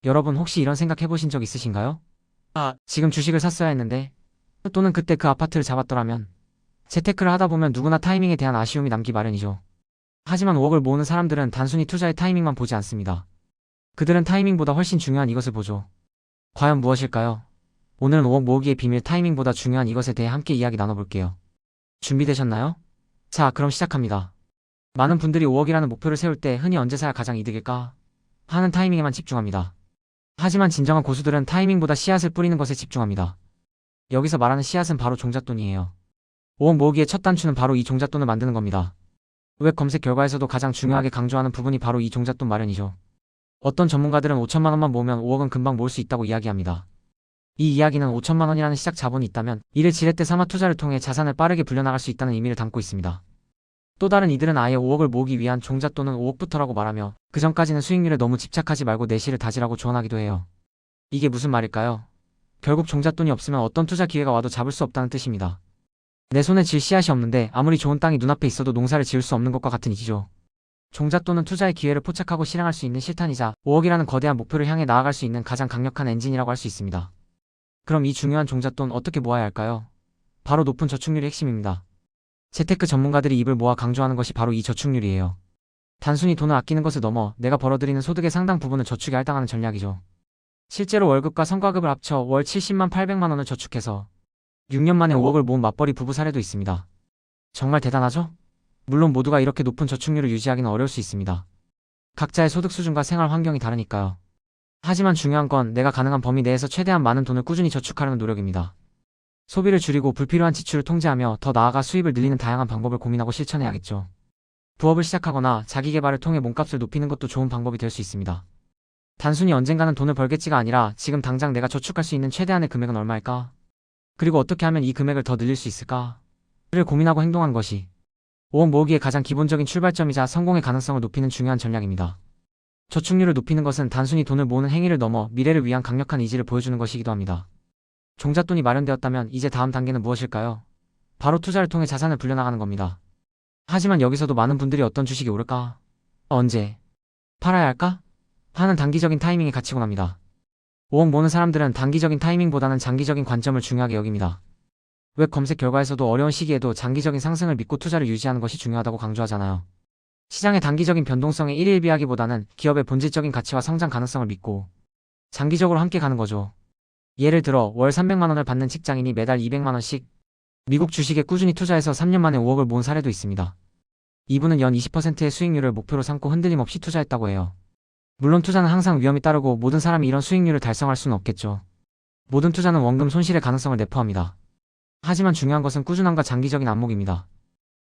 여러분 혹시 이런 생각 해보신 적 있으신가요? 지금 주식을 샀어야 했는데, 또는 그때 그 아파트를 잡았더라면, 재테크를 하다 보면 누구나 타이밍에 대한 아쉬움이 남기 마련이죠. 하지만 5억을 모으는 사람들은 단순히 투자의 타이밍만 보지 않습니다. 그들은 타이밍보다 훨씬 중요한 이것을 보죠. 과연 무엇일까요? 오늘은 5억 모으기의 비밀, 타이밍보다 중요한 이것에 대해 함께 이야기 나눠볼게요. 준비되셨나요? 자, 그럼 시작합니다. 많은 분들이 5억이라는 목표를 세울 때 흔히 언제 사야 가장 이득일까 하는 타이밍에만 집중합니다. 하지만 진정한 고수들은 타이밍보다 씨앗을 뿌리는 것에 집중합니다. 여기서 말하는 씨앗은 바로 종잣돈이에요. 5억 모으기의 첫 단추는 바로 이 종잣돈을 만드는 겁니다. 웹 검색 결과에서도 가장 중요하게 강조하는 부분이 바로 이 종잣돈 마련이죠. 어떤 전문가들은 5천만 원만 모으면 5억은 금방 모을 수 있다고 이야기합니다. 이 이야기는 5천만 원이라는 시작 자본이 있다면 이를 지렛대 삼아 투자를 통해 자산을 빠르게 불려나갈 수 있다는 의미를 담고 있습니다. 또 다른 이들은 아예 5억을 모으기 위한 종잣돈은 5억부터라고 말하며 그 전까지는 수익률에 너무 집착하지 말고 내실을 다지라고 조언하기도 해요. 이게 무슨 말일까요? 결국 종잣돈이 없으면 어떤 투자 기회가 와도 잡을 수 없다는 뜻입니다. 내 손에 질 씨앗이 없는데 아무리 좋은 땅이 눈앞에 있어도 농사를 지을 수 없는 것과 같은 이지죠. 종잣돈은 투자의 기회를 포착하고 실행할 수 있는 실탄이자 5억이라는 거대한 목표를 향해 나아갈 수 있는 가장 강력한 엔진이라고 할 수 있습니다. 그럼 이 중요한 종잣돈 어떻게 모아야 할까요? 바로 높은 저축률이 핵심입니다. 재테크 전문가들이 입을 모아 강조하는 것이 바로 이 저축률이에요. 단순히 돈을 아끼는 것을 넘어 내가 벌어들이는 소득의 상당 부분을 저축에 할당하는 전략이죠. 실제로 월급과 성과급을 합쳐 월 70만 800만 원을 저축해서 6년 만에 5억을 모은 맞벌이 부부 사례도 있습니다. 정말 대단하죠? 물론 모두가 이렇게 높은 저축률을 유지하기는 어려울 수 있습니다. 각자의 소득 수준과 생활 환경이 다르니까요. 하지만 중요한 건 내가 가능한 범위 내에서 최대한 많은 돈을 꾸준히 저축하려는 노력입니다. 소비를 줄이고 불필요한 지출을 통제하며 더 나아가 수입을 늘리는 다양한 방법을 고민하고 실천해야겠죠. 부업을 시작하거나 자기계발을 통해 몸값을 높이는 것도 좋은 방법이 될 수 있습니다. 단순히 언젠가는 돈을 벌겠지가 아니라 지금 당장 내가 저축할 수 있는 최대한의 금액은 얼마일까? 그리고 어떻게 하면 이 금액을 더 늘릴 수 있을까? 를 고민하고 행동한 것이 5억 모으기의 가장 기본적인 출발점이자 성공의 가능성을 높이는 중요한 전략입니다. 저축률을 높이는 것은 단순히 돈을 모으는 행위를 넘어 미래를 위한 강력한 의지를 보여주는 것이기도 합니다. 종잣돈이 마련되었다면 이제 다음 단계는 무엇일까요? 바로 투자를 통해 자산을 불려나가는 겁니다. 하지만 여기서도 많은 분들이 어떤 주식이 오를까? 언제? 팔아야 할까? 하는 단기적인 타이밍에 갇히곤 합니다. 5억 모으는 사람들은 단기적인 타이밍보다는 장기적인 관점을 중요하게 여깁니다. 웹 검색 결과에서도 어려운 시기에도 장기적인 상승을 믿고 투자를 유지하는 것이 중요하다고 강조하잖아요. 시장의 단기적인 변동성에 일일비하기보다는 기업의 본질적인 가치와 성장 가능성을 믿고 장기적으로 함께 가는 거죠. 예를 들어 월 300만 원을 받는 직장인이 매달 200만 원씩 미국 주식에 꾸준히 투자해서 3년 만에 5억을 모은 사례도 있습니다. 이분은 연 20%의 수익률을 목표로 삼고 흔들림 없이 투자했다고 해요. 물론 투자는 항상 위험이 따르고 모든 사람이 이런 수익률을 달성할 수는 없겠죠. 모든 투자는 원금 손실의 가능성을 내포합니다. 하지만 중요한 것은 꾸준함과 장기적인 안목입니다.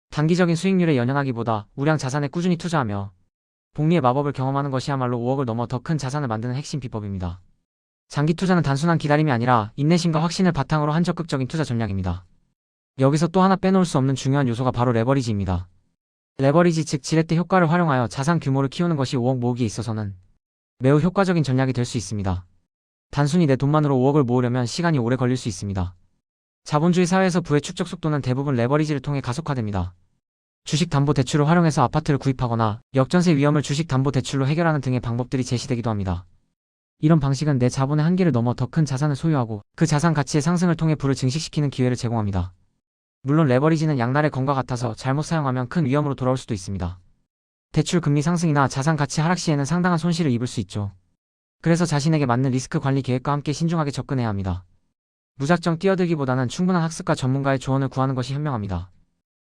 단기적인 수익률에 연연하기보다 우량 자산에 꾸준히 투자하며 복리의 마법을 경험하는 것이야말로 5억을 넘어 더 큰 자산을 만드는 핵심 비법입니다. 장기 투자는 단순한 기다림이 아니라 인내심과 확신을 바탕으로 한 적극적인 투자 전략입니다. 여기서 또 하나 빼놓을 수 없는 중요한 요소가 바로 레버리지입니다. 레버리지 즉 지렛대 효과를 활용하여 자산 규모를 키우는 것이 5억 모으기에 있어서는 매우 효과적인 전략이 될 수 있습니다. 단순히 내 돈만으로 5억을 모으려면 시간이 오래 걸릴 수 있습니다. 자본주의 사회에서 부의 축적 속도는 대부분 레버리지를 통해 가속화됩니다. 주식담보대출을 활용해서 아파트를 구입하거나 역전세 위험을 주식담보대출로 해결하는 등의 방법들이 제시되기도 합니다. 이런 방식은 내 자본의 한계를 넘어 더 큰 자산을 소유하고 그 자산 가치의 상승을 통해 부를 증식시키는 기회를 제공합니다. 물론 레버리지는 양날의 검과 같아서 잘못 사용하면 큰 위험으로 돌아올 수도 있습니다. 대출 금리 상승이나 자산 가치 하락 시에는 상당한 손실을 입을 수 있죠. 그래서 자신에게 맞는 리스크 관리 계획과 함께 신중하게 접근해야 합니다. 무작정 뛰어들기보다는 충분한 학습과 전문가의 조언을 구하는 것이 현명합니다.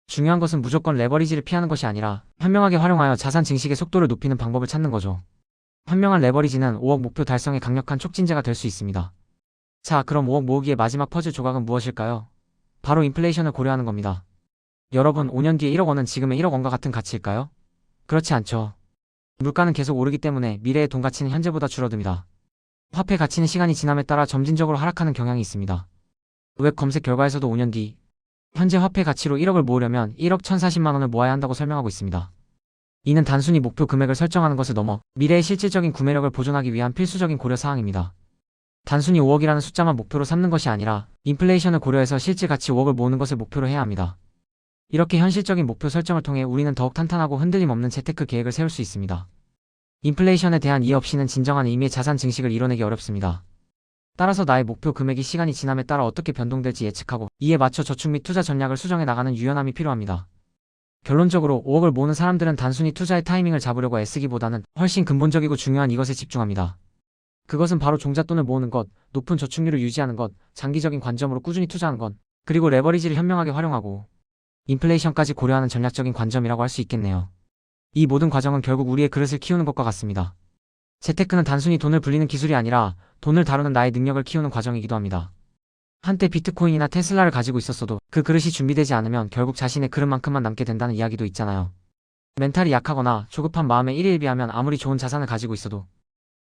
중요한 것은 무조건 레버리지를 피하는 것이 아니라 현명하게 활용하여 자산 증식의 속도를 높이는 방법을 찾는 거죠. 현명한 레버리지는 5억 목표 달성에 강력한 촉진제가 될 수 있습니다. 자, 그럼 5억 모으기의 마지막 퍼즐 조각은 무엇일까요? 바로 인플레이션을 고려하는 겁니다. 여러분, 5년 뒤에 1억 원은 지금의 1억 원과 같은 가치일까요? 그렇지 않죠. 물가는 계속 오르기 때문에 미래의 돈 가치는 현재보다 줄어듭니다. 화폐 가치는 시간이 지남에 따라 점진적으로 하락하는 경향이 있습니다. 웹 검색 결과에서도 5년 뒤 현재 화폐 가치로 1억을 모으려면 1억 1040만 원을 모아야 한다고 설명하고 있습니다. 이는 단순히 목표 금액을 설정하는 것을 넘어 미래의 실질적인 구매력을 보존하기 위한 필수적인 고려 사항입니다. 단순히 5억이라는 숫자만 목표로 삼는 것이 아니라 인플레이션을 고려해서 실질 가치 5억을 모으는 것을 목표로 해야 합니다. 이렇게 현실적인 목표 설정을 통해 우리는 더욱 탄탄하고 흔들림 없는 재테크 계획을 세울 수 있습니다. 인플레이션에 대한 이해 없이는 진정한 의미의 자산 증식을 이뤄내기 어렵습니다. 따라서 나의 목표 금액이 시간이 지남에 따라 어떻게 변동될지 예측하고 이에 맞춰 저축 및 투자 전략을 수정해 나가는 유연함이 필요합니다. 결론적으로 5억을 모으는 사람들은 단순히 투자의 타이밍을 잡으려고 애쓰기보다는 훨씬 근본적이고 중요한 이것에 집중합니다. 그것은 바로 종잣돈을 모으는 것, 높은 저축률을 유지하는 것, 장기적인 관점으로 꾸준히 투자하는 것, 그리고 레버리지를 현명하게 활용하고 인플레이션까지 고려하는 전략적인 관점이라고 할 수 있겠네요. 이 모든 과정은 결국 우리의 그릇을 키우는 것과 같습니다. 재테크는 단순히 돈을 불리는 기술이 아니라 돈을 다루는 나의 능력을 키우는 과정이기도 합니다. 한때 비트코인이나 테슬라를 가지고 있었어도 그 그릇이 준비되지 않으면 결국 자신의 그릇만큼만 남게 된다는 이야기도 있잖아요. 멘탈이 약하거나 조급한 마음에 일일비하면 아무리 좋은 자산을 가지고 있어도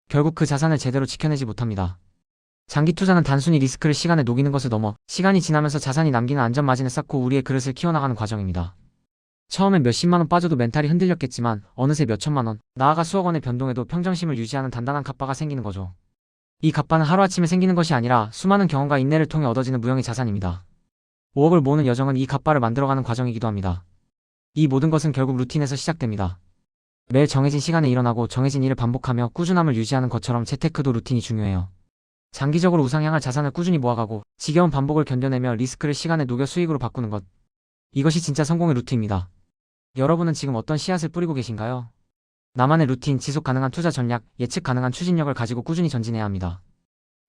결국 그 자산을 제대로 지켜내지 못합니다. 장기 투자는 단순히 리스크를 시간에 녹이는 것을 넘어 시간이 지나면서 자산이 남기는 안전 마진을 쌓고 우리의 그릇을 키워나가는 과정입니다. 처음엔 몇십만 원 빠져도 멘탈이 흔들렸겠지만 어느새 몇천만 원, 나아가 수억 원의 변동에도 평정심을 유지하는 단단한 갑바가 생기는 거죠. 이 갑바는 하루아침에 생기는 것이 아니라 수많은 경험과 인내를 통해 얻어지는 무형의 자산입니다. 5억을 모으는 여정은 이 갑바를 만들어가는 과정이기도 합니다. 이 모든 것은 결국 루틴에서 시작됩니다. 매일 정해진 시간에 일어나고 정해진 일을 반복하며 꾸준함을 유지하는 것처럼 재테크도 루틴이 중요해요. 장기적으로 우상 향할 자산을 꾸준히 모아가고 지겨운 반복을 견뎌내며 리스크를 시간에 녹여 수익으로 바꾸는 것. 이것이 진짜 성공의 루트입니다. 여러분은 지금 어떤 씨앗을 뿌리고 계신가요? 나만의 루틴, 지속 가능한 투자 전략, 예측 가능한 추진력을 가지고 꾸준히 전진해야 합니다.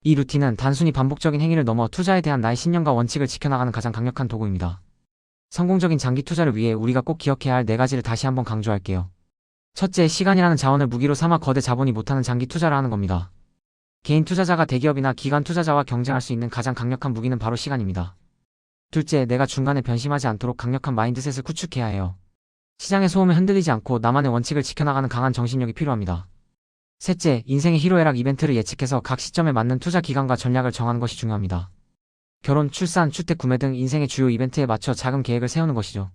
이 루틴은 단순히 반복적인 행위를 넘어 투자에 대한 나의 신념과 원칙을 지켜나가는 가장 강력한 도구입니다. 성공적인 장기 투자를 위해 우리가 꼭 기억해야 할 4가지를 다시 한번 강조할게요. 첫째, 시간이라는 자원을 무기로 삼아 거대 자본이 못하는 장기 투자를 하는 겁니다. 개인 투자자가 대기업이나 기관 투자자와 경쟁할 수 있는 가장 강력한 무기는 바로 시간입니다. 둘째, 내가 중간에 변심하지 않도록 강력한 마인드셋을 구축해야 해요. 시장의 소음에 흔들리지 않고 나만의 원칙을 지켜나가는 강한 정신력이 필요합니다. 셋째, 인생의 희로애락 이벤트를 예측해서 각 시점에 맞는 투자 기간과 전략을 정하는 것이 중요합니다. 결혼, 출산, 주택 구매 등 인생의 주요 이벤트에 맞춰 자금 계획을 세우는 것이죠.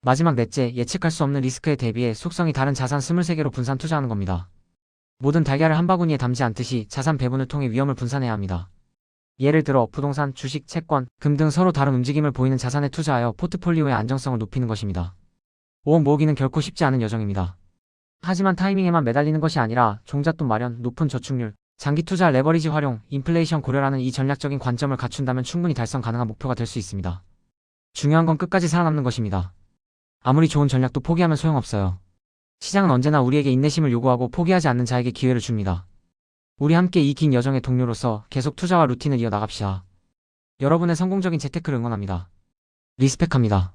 마지막 넷째, 예측할 수 없는 리스크에 대비해 속성이 다른 자산 23개로 분산 투자하는 겁니다. 모든 달걀을 한 바구니에 담지 않듯이 자산 배분을 통해 위험을 분산해야 합니다. 예를 들어 부동산, 주식, 채권, 금 등 서로 다른 움직임을 보이는 자산에 투자하여 포트폴리오의 안정성을 높이는 것입니다. 5억 모으기는 결코 쉽지 않은 여정입니다. 하지만 타이밍에만 매달리는 것이 아니라 종잣돈 마련, 높은 저축률, 장기 투자, 레버리지 활용, 인플레이션 고려라는 이 전략적인 관점을 갖춘다면 충분히 달성 가능한 목표가 될 수 있습니다. 중요한 건 끝까지 살아남는 것입니다. 아무리 좋은 전략도 포기하면 소용없어요. 시장은 언제나 우리에게 인내심을 요구하고 포기하지 않는 자에게 기회를 줍니다. 우리 함께 이 긴 여정의 동료로서 계속 투자와 루틴을 이어나갑시다. 여러분의 성공적인 재테크를 응원합니다. 리스펙합니다.